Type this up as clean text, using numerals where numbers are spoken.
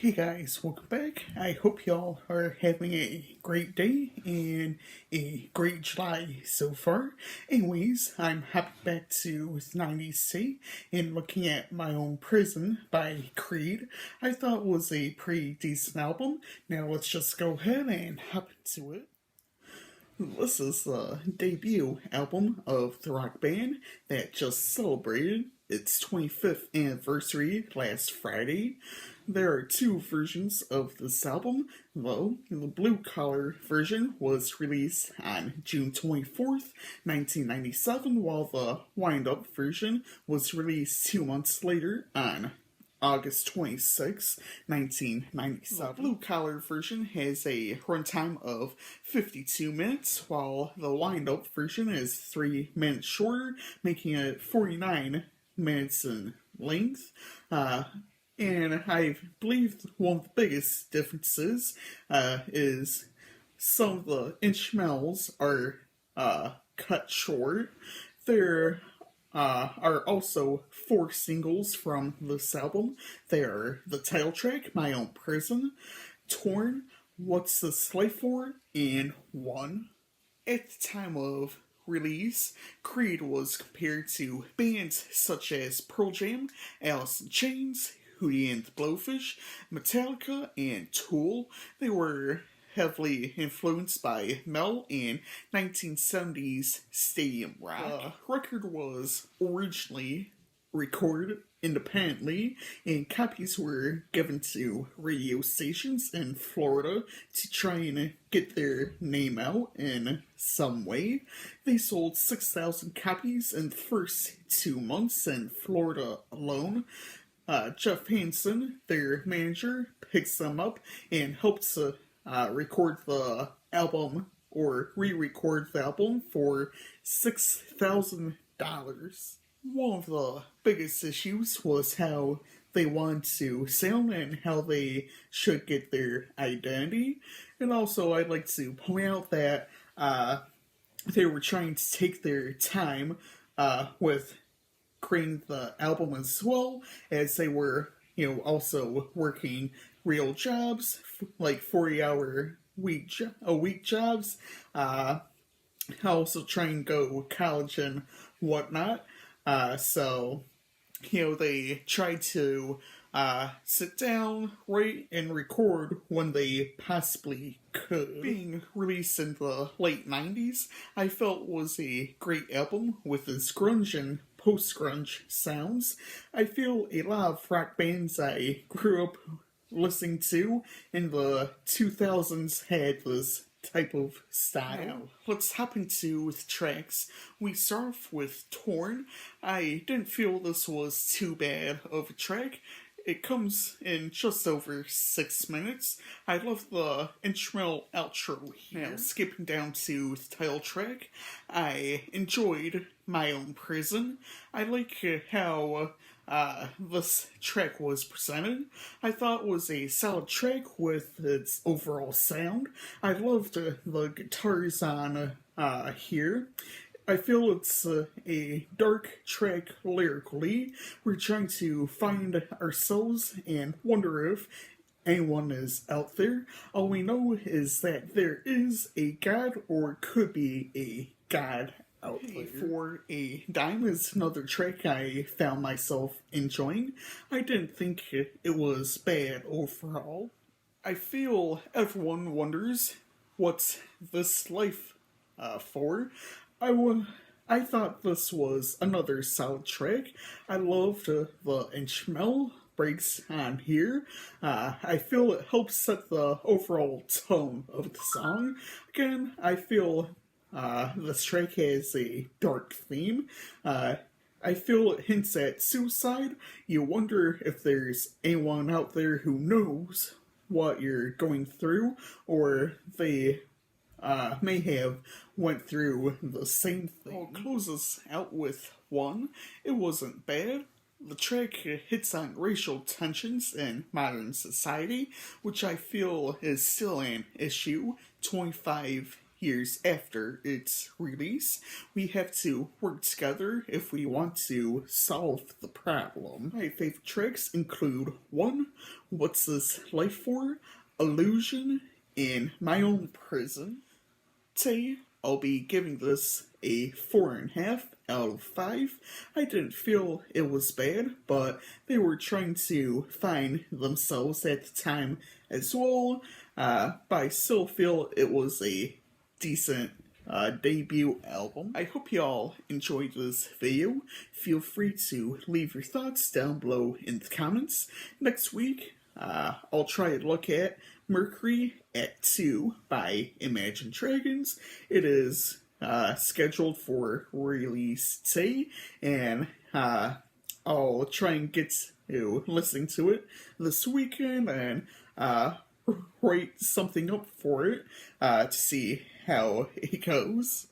Hey guys, welcome back. I hope y'all are having a great day and a great July so far. Anyways, I'm happy back to 90s State and looking at My Own Prison by Creed. I thought it was a pretty decent album. Now let's just go ahead and hop into it. This is the debut album of the rock band that just celebrated its 25th anniversary last Friday. There are two versions of this album, though. The blue collar version was released on June 24th, 1997, while the wind up version was released 2 months later on August 26, 1997. The blue collar version has a runtime of 52 minutes, while the wind up version is 3 minutes shorter, making it 49 minutes in length. And I believe one of the biggest differences is some of the instrumentals are cut short. There are also 4 singles from this album. They are the title track, My Own Prison, Torn, What's This Life For, and One. At the time of release, Creed was compared to bands such as Pearl Jam, Alice in Chains, Hootie and the Blowfish, Metallica, and Tool. They were heavily influenced by metal and 1970s stadium rock. The record was originally recorded independently, and copies were given to radio stations in Florida to try and get their name out in some way. They sold 6,000 copies in the first 2 months in Florida alone. Jeff Hansen, their manager, picks them up and helps record the album or re-record the album for $6,000. One of the biggest issues was how they wanted to sound and how they should get their identity. And also, I'd like to point out that they were trying to take their time with creating the album as well, as they were, also working real jobs, like 40-hour a week jobs. Also trying to go college and whatnot. So, they tried to sit down, write, and record when they possibly could. Being released in the late 90s, I felt was a great album with its grunge and post-grunge sounds. I feel a lot of rock bands I grew up listening to in the 2000s had this type of style. Now, let's hop into the tracks. We start off with Torn. I didn't feel this was too bad of a track. It comes in just over 6 minutes. I love the instrumental outro here. Now, skipping down to the title track, I enjoyed My Own Prison. I like how this track was presented. I thought it was a solid track with its overall sound. I loved the guitars on here. I feel it's a dark track lyrically. We're trying to find ourselves and wonder if anyone is out there. All we know is that there is a God or could be a God out there. For a Dime is another track I found myself enjoying. I didn't think it was bad overall. I feel everyone wonders what's this life for. I thought this was another solid track. I loved the instrumental breaks on here. I feel it helps set the overall tone of the song. Again, I feel this track has a dark theme. I feel it hints at suicide. You wonder if there's anyone out there who knows what you're going through, or they may have went through the same thing. I'll close us out with One. It wasn't bad. The track hits on racial tensions in modern society, which I feel is still an issue 25 years after its release. We have to work together if we want to solve the problem. My favorite tracks include 1. What's This Life For? Illusion, and My Own Prison. 2. I'll be giving this a 4.5 out of 5. I didn't feel it was bad, but they were trying to find themselves at the time as well. But I still feel it was a decent debut album. I hope y'all enjoyed this video. Feel free to leave your thoughts down below in the comments. Next week, I'll try to look at Mercury at 2 by Imagine Dragons. It is scheduled for release today, and I'll try and get to listening to it this weekend and write something up for it to see how it goes.